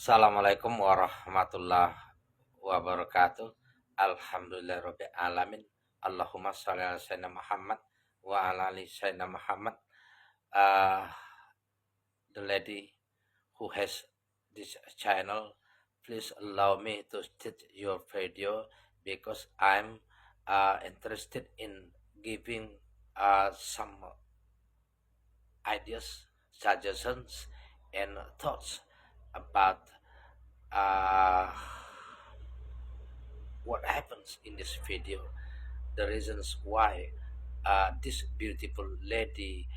Assalamualaikum warahmatullahi wabarakatuh. Alhamdulillahirabbil alamin. Allahumma shalli ala sayyidina Muhammad wa ala ali sayyidina Muhammad. Uh, the lady who has this channel, please allow me to start your video because I'm interested in giving some ideas, suggestions, and thoughts about uh, what happens in this video, the reasons why this beautiful lady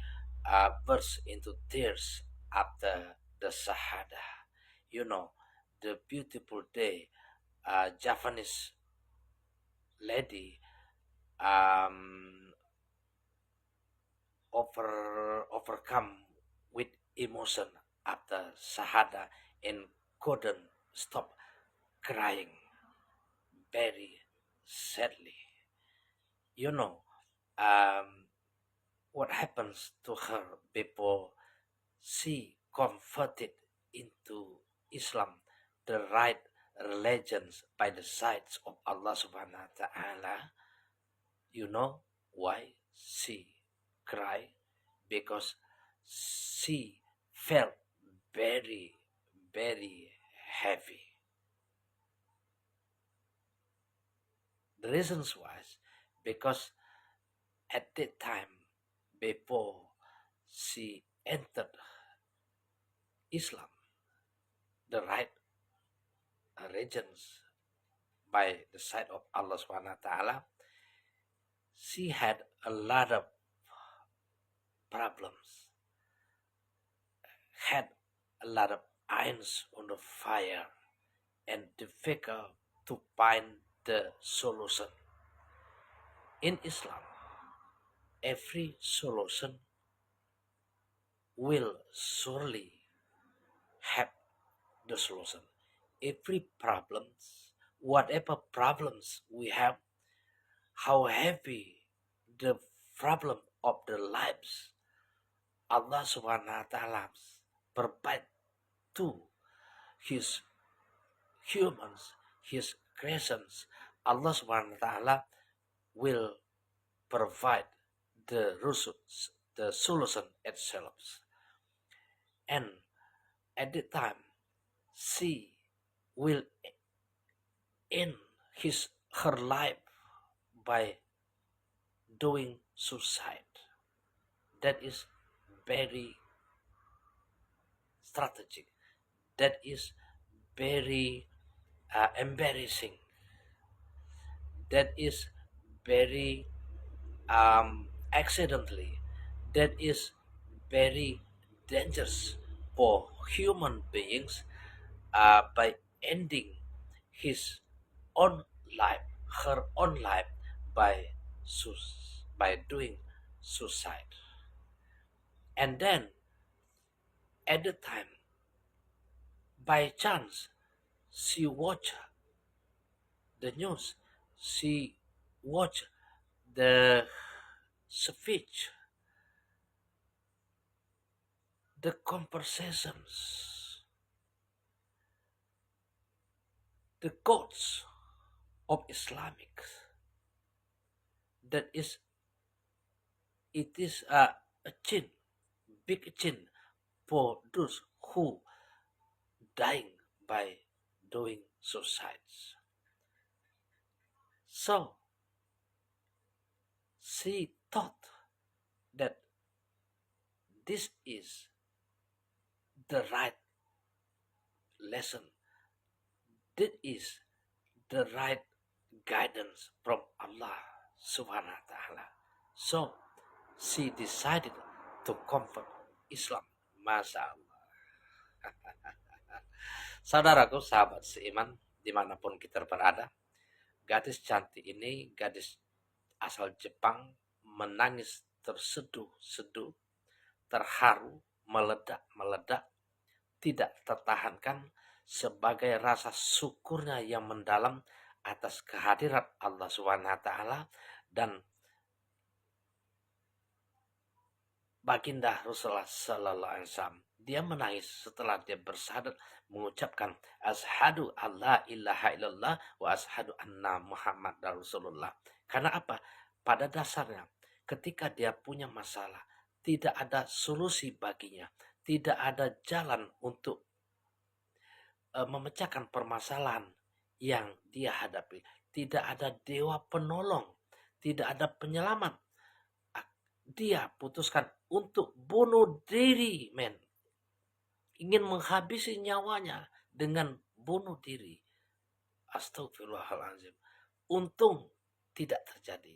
burst into tears after the Shahada. You know, the beautiful day, Japanese lady um, overcome with emotion after Shahada and couldn't stop crying very sadly. You know, um, what happens to her before she converted into Islam, the right religions by the sides of Allah subhanahu wa ta'ala. You know why she cried? Because she felt very, very heavy. The reasons was because at that time, before she entered Islam, the right religions by the side of Allah Subhanahu wa Taala, she had a lot of problems, had a lot of irons on the fire, and difficult to find the solution. In Islam, every solution will surely have the solution. Every problems, whatever problems we have, how heavy the problem of the lives, Allah subhanahu wa ta'ala provide to his humans, his creations. Allah subhanahu wa ta'ala will provide the results, the solution itself. And at the time, she will end her life by doing suicide. That is very strategic. That is very embarrassing. That is very accidentally. That is very dangerous for human beings by ending his own life, her own life by by doing suicide. And then at the time, by chance, she watched the news. She watched the speech, the conversations, the quotes of Islamic. That is, it is a chin, big chin for those who dying by doing suicides. So she thought that this is the right lesson. This is the right guidance from Allah subhanahu wa ta'ala. So she decided to convert Islam. Masya Allah. Saudaraku, sahabat seiman, dimanapun kita berada, gadis cantik ini, gadis asal Jepang, menangis terseduh-seduh, terharu, meledak-meledak, tidak tertahankan sebagai rasa syukurnya yang mendalam atas kehadirat Allah Subhanahu wa taala dan baginda Rasulullah Sallallahu Alaihi Wasallam. Dia menangis setelah dia bersyahadat mengucapkan asyhadu alla ilaha illallah wa asyhadu anna Muhammad Rasulullah. Karena apa? Pada dasarnya ketika dia punya masalah, tidak ada solusi baginya, tidak ada jalan untuk memecahkan permasalahan yang dia hadapi. Tidak ada dewa penolong, tidak ada penyelamat. Dia putuskan untuk bunuh diri, men. Ingin menghabisi nyawanya dengan bunuh diri. Astagfirullahaladzim. Untung tidak terjadi.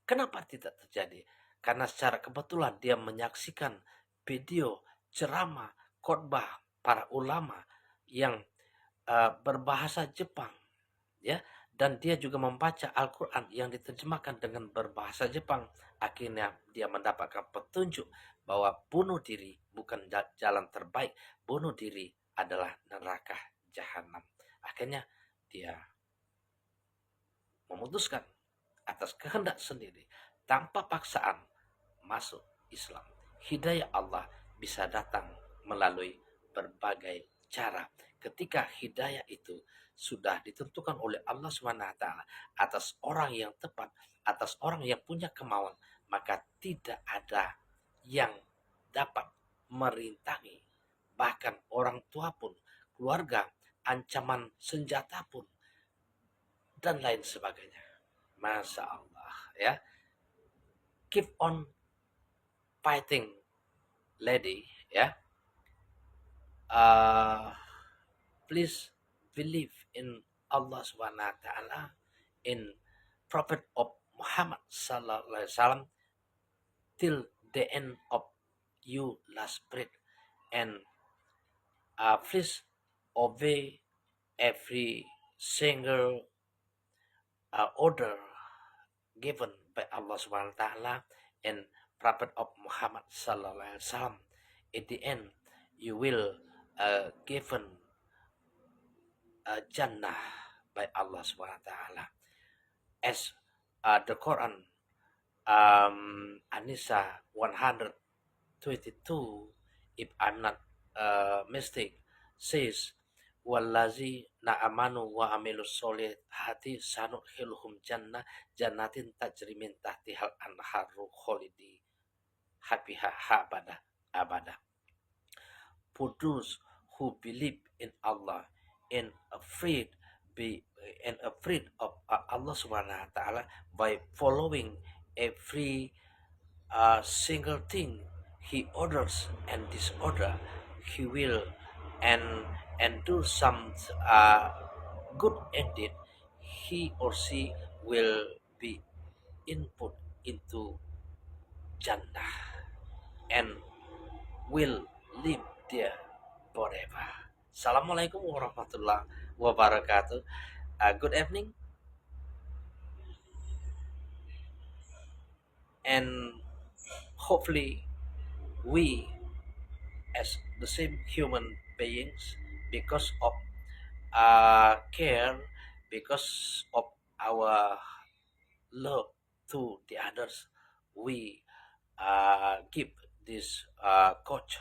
Kenapa tidak terjadi? Karena secara kebetulan dia menyaksikan video ceramah khotbah para ulama yang berbahasa Jepang, ya, dan dia juga membaca Al-Quran yang diterjemahkan dengan berbahasa Jepang. Akhirnya dia mendapatkan petunjuk bahwa bunuh diri bukan jalan terbaik, bunuh diri adalah neraka jahanam. Akhirnya dia memutuskan atas kehendak sendiri tanpa paksaan masuk Islam. Hidayah Allah bisa datang melalui berbagai cara. Ketika hidayah itu sudah ditentukan oleh Allah SWT atas orang yang tepat, atas orang yang punya kemauan, maka tidak ada yang dapat merintangi. Bahkan orang tua pun, keluarga, ancaman senjata pun, dan lain sebagainya. Masya Allah, ya. Keep on fighting, lady, ya. Please believe in Allah Subhanahu wa taala, in Prophet of Muhammad sallallahu alaihi wasallam till the end of you last breath, and please obey every single order given by Allah Subhanahu wa taala and Prophet of Muhammad sallallahu alaihi wasallam. At the end, you will given Jannah by Allah Subhanahu wa taala. As the Quran An-Nisa 122, if I'm not mistake, says wallazi na'amanu wa amilus solihati sanudkhiluhum jannatin tajri min tahtihal anharu kholidi habiha abada. For those who believe in Allah and afraid of Allah Subhanahu wa taala by following every single thing he orders and disorder, he will and do some good indeed, he or she will be input into Jannah and will live there forever. Assalamualaikum warahmatullahi wabarakatuh. Good evening, and hopefully we as the same human beings, because of care, because of our love to the others, we give this coach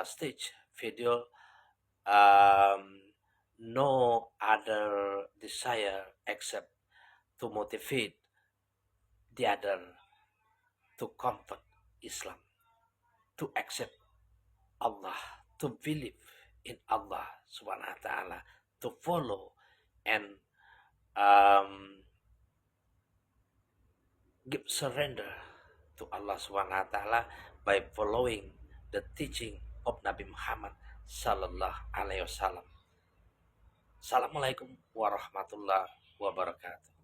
stage video, no other desire except to motivate the other to comfort Islam, to accept Allah, to believe in Allah Subhanahu wa taala, to follow and give surrender to Allah Subhanahu wa taala by following the teaching of Nabi Muhammad sallallahu alaihi wasallam. Assalamualaikum warahmatullahi wabarakatuh.